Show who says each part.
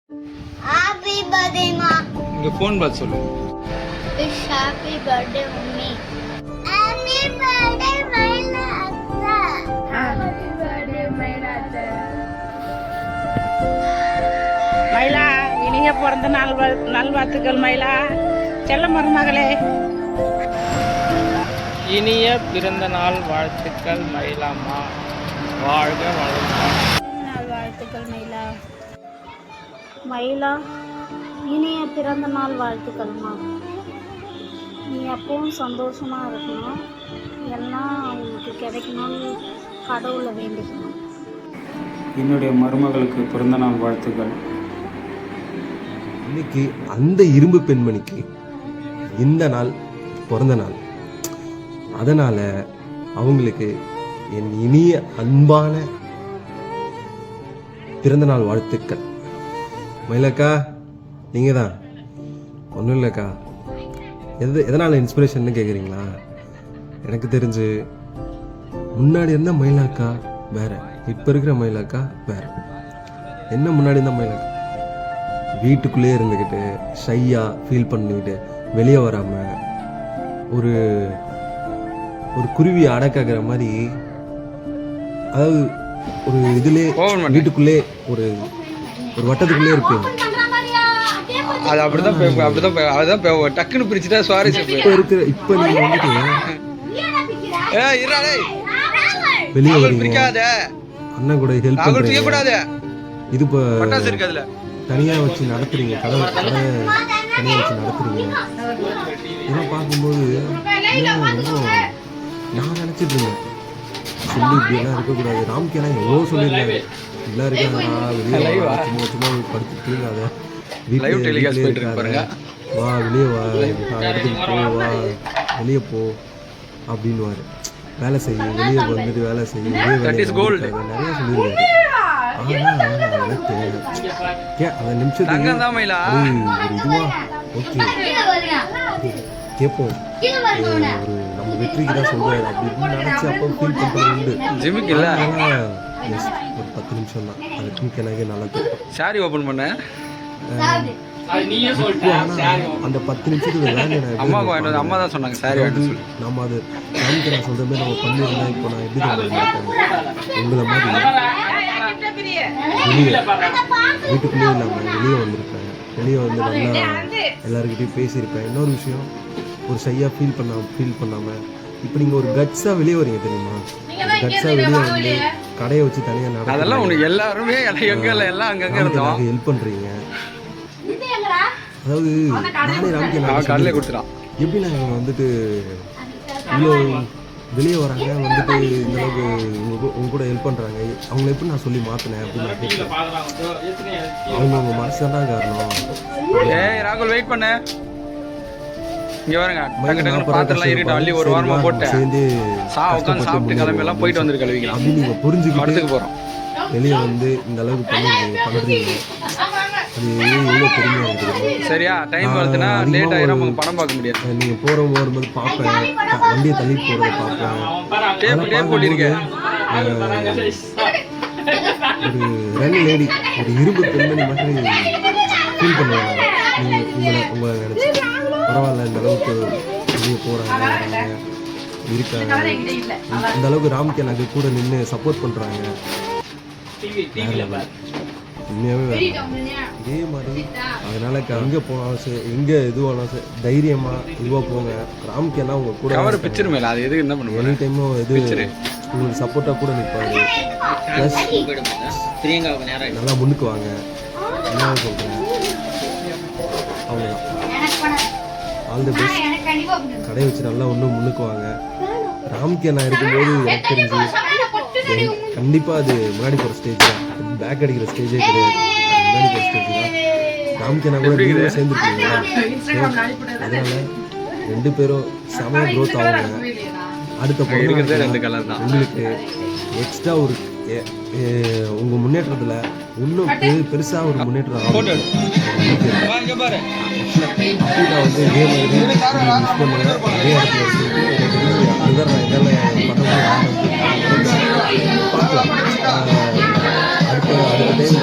Speaker 1: Happy birthday மா.
Speaker 2: இங்க phone பார்த்து சொல்லு.
Speaker 1: Wish happy birthday mummy. Happy birthday மைனா அத்தா. ஹாப்பி பர்த்டே மைனா அத்தா.
Speaker 3: மயிலா, இனிய பிறந்த நாள் நல்வாழ்த்துக்கள் மயிலா, செல்ல மருமகளே.
Speaker 2: இனிய பிறந்த நாள் வாழ்த்துக்கள் மயிலாம்மா, வாழ்க வளமுடன்.
Speaker 3: நாள் வாழ்த்துக்கள் மயிலா. மயிலா, இனிய பிறந்த நாள் வாழ்த்துக்கள்மா. நீ எப்பவும் சந்தோஷமா இருக்கணும், எல்லாம் அவங்களுக்கு கிடைக்கணும்னு கடவுளை வேண்டிக்கணும்.
Speaker 4: என்னுடைய மருமகளுக்கு பிறந்தநாள் வாழ்த்துக்கள்.
Speaker 5: இன்னைக்கு அந்த இரும்பு பெண்மணிக்கு இந்த நாள் பிறந்த நாள், அதனால் அவங்களுக்கு என் இனிய அன்பான பிறந்தநாள் வாழ்த்துக்கள். மயிலக்கா, நீங்கள் தான். ஒன்றும் இல்லைக்கா, எதனால் இன்ஸ்பிரேஷன்னு கேட்குறீங்களா? எனக்கு தெரிஞ்சு முன்னாடி இருந்த மயிலாக்கா வேற, இப்போ இருக்கிற மயிலாக்கா வேற. என்ன முன்னாடி இருந்த மயிலாக்கா வீட்டுக்குள்ளே இருந்துக்கிட்டு ஷையாக ஃபீல் பண்ணிக்கிட்டு வெளியே வராமல் ஒரு குருவி அடக்காக்கிற மாதிரி, அதாவது ஒரு இதுலே வீட்டுக்குள்ளே ஒரு வட்டத்துக்குள்ளே இருப்பீங்க.
Speaker 2: அது அப்படிதான் டக்குன்னு பிரிச்சுட்டா சுவாரஸ்யம்.
Speaker 5: இப்போ நீங்கள் வந்துட்டு வெளியே வரீங்க, அண்ணன் கூட ஹெல்ப் பண்ணுறீங்க, இது இப்போ தனியாக வச்சு நடத்துறீங்க, கடை தனியாக வச்சு நடத்துறீங்க. இதெல்லாம் பார்க்கும்போது ரொம்ப நான் நினச்சிட்டு இருந்தேன், சொல்லி இப்படியெல்லாம் இருக்கக்கூடாது. ராம்கேலாம் எவ்வளோ சொல்லியிருக்காரு, இப்படிலாம் இருக்காங்கடா, வெளியே சும்மா சும்மா படுத்து தூங்காத, வீட்டில் இருக்காங்க, வா வெளியே வா, இடத்துக்கு போ, வா வெளியே போ அப்படின்வாரு. வேலை செய்ய வெளியே வந்துட்டு வேலை செய்ய வெளியே நிறைய சொல்லியிருக்காரு. ஆனால் அந்த நிமிஷத்துக்கு ஒரு இதுவா ஓகே கேட்போம், ஒரு நம்ம வெற்றிக்கு தான் சொல்றாரு அப்படின்னு நினைச்சு அப்போ ஃபீல் பண்றது உண்டு.
Speaker 2: ஜிம்முக்கு இல்ல,
Speaker 5: ஒரு 10 நிமிஷம் தான், அதுக்கு எனக்கு நல்லா தெரியும்.
Speaker 2: சாரி ஓபன் பண்ண
Speaker 5: அந்த 10 நிமிஷத்துக்கு
Speaker 2: அம்மா தான் சொன்னாங்க சாரி.
Speaker 5: நம்ம அது நாளைக்கு நான் சொல்ற மாதிரி நம்ம பண்ணிருந்தா இப்போ நான் எப்படி தெரியும் உங்களை மாதிரி வெளியே வீட்டுக்குள்ளேயே இல்லாமல் வெளியே வந்திருப்பேன், வெளியே வந்து நல்லா எல்லாருக்கிட்டையும் பேசியிருப்பேன். இன்னொரு விஷயம், ஒரு ஷையாக ஃபீல் பண்ணாமல் இப்போ நீங்கள் ஒரு கட்ஸாக வெளியே வரீங்க தெரியுமா? கட்ஸாக வெளியே வந்து கடையை வச்சு தனியாக நடக்கும்,
Speaker 2: அதெல்லாம் உனக்கு எல்லாருமே எல்லாம்
Speaker 5: ஹெல்ப் பண்ணுறீங்க. அதாவது நானே ராம்கே
Speaker 2: கொடுத்துறான்
Speaker 5: எப்படி நாங்கள் வந்துட்டு இவ்வளோ வெளியே வராங்க, வந்துட்டு இந்த அளவுக்கு உங்க கூட ஹெல்ப் பண்ணுறாங்க, அவங்கள எப்படி நான் சொல்லி மாற்றினேன் அப்படின்னு நான் கேட்குறேன். அவங்க மனசு தான் காரணம்.
Speaker 2: ராகுல் வெயிட் பண்ண இங்க பாருங்க, பாத்திரம்லாம் ஏறிட்டு அள்ளி ஒரு வாரமா போட்டு சேர்ந்து உட்காந்து சாப்பிட்டு கிளம்பி எல்லாம் போயிட்டு வந்து கழுவிக்கலாம்
Speaker 5: அப்படின்னு நீங்கள் புரிஞ்சுக்கிட்டு போகிறோம். வெளியே வந்து இந்த அளவுக்கு பண்ணுறீங்க, அது எவ்வளோ பெருமையாக இருக்குது.
Speaker 2: சரியா? டைம் வருதுன்னா லேட் ஆயிரும், நமக்கு படம் பார்க்க முடியாது.
Speaker 5: நீங்கள் வரும்போது பார்ப்பேன், வண்டியை தள்ளி போகிறத பார்ப்பேன்.
Speaker 2: டேப் போட்டிருக்கேன்.
Speaker 5: ஒரு ரன் லேடி, ஒரு இரும்பு பெண்மணி மாதிரி ஃபீல் பண்ணுவாங்க. உங்களை நினச்சி பரவாயில்ல, இந்த அளவுக்கு வெளியே போகிறாங்க இருக்காங்க, இந்த அளவுக்கு ராம்கே எனக்கு கூட நின்று சப்போர்ட் பண்ணுறாங்க. உண்மையாகவே இதே மாதிரி அதனால எங்கே போனாலும் சரி, எங்கே எதுவானாலும் சரி தைரியமாக இதுவாக போங்க. ராம்கேலாம் உங்கள் கூட
Speaker 2: பிக்சர் மேலே அது எது என்ன பண்ணுவோம்,
Speaker 5: எனி டைமும் இது உங்களுக்கு சப்போர்ட்டாக கூட நிற்பாரு. ப்ளஸ் நல்லா முன்னுக்கு வாங்க, என்ன சொல்கிறேன், அவ்வளோதான். All the best. கடை வச்சு நல்லா ஒன்றும் முன்னுக்கு வாங்க. ராம்கே நான் இருக்கும்போது எனக்கு தெரிஞ்சு கண்டிப்பாக அது முன்னாடி போகிற ஸ்டேஜ் தான், பேக் அடிக்கிற ஸ்டேஜே கிடையாது, முன்னாடி போகிற ஸ்டேஜ் தான். ராம்கே நான் கூட நீங்களும் சேர்ந்துருக்கீங்களா? அதனால 2 பேரும் செமையாக க்ரோத் ஆகுங்க. அடுத்த உங்களுக்கு எக்ஸ்ட்ரா ஒரு உங்கள் முன்னேற்றத்தில் இன்னும் பெருசாக ஒரு முன்னேற்றம் ஆகும். வந்து இதே மாதிரி மிஸ் பண்ணுங்க, அதே இடத்துல இதெல்லாம் பார்க்கலாம். அடுத்த டைம்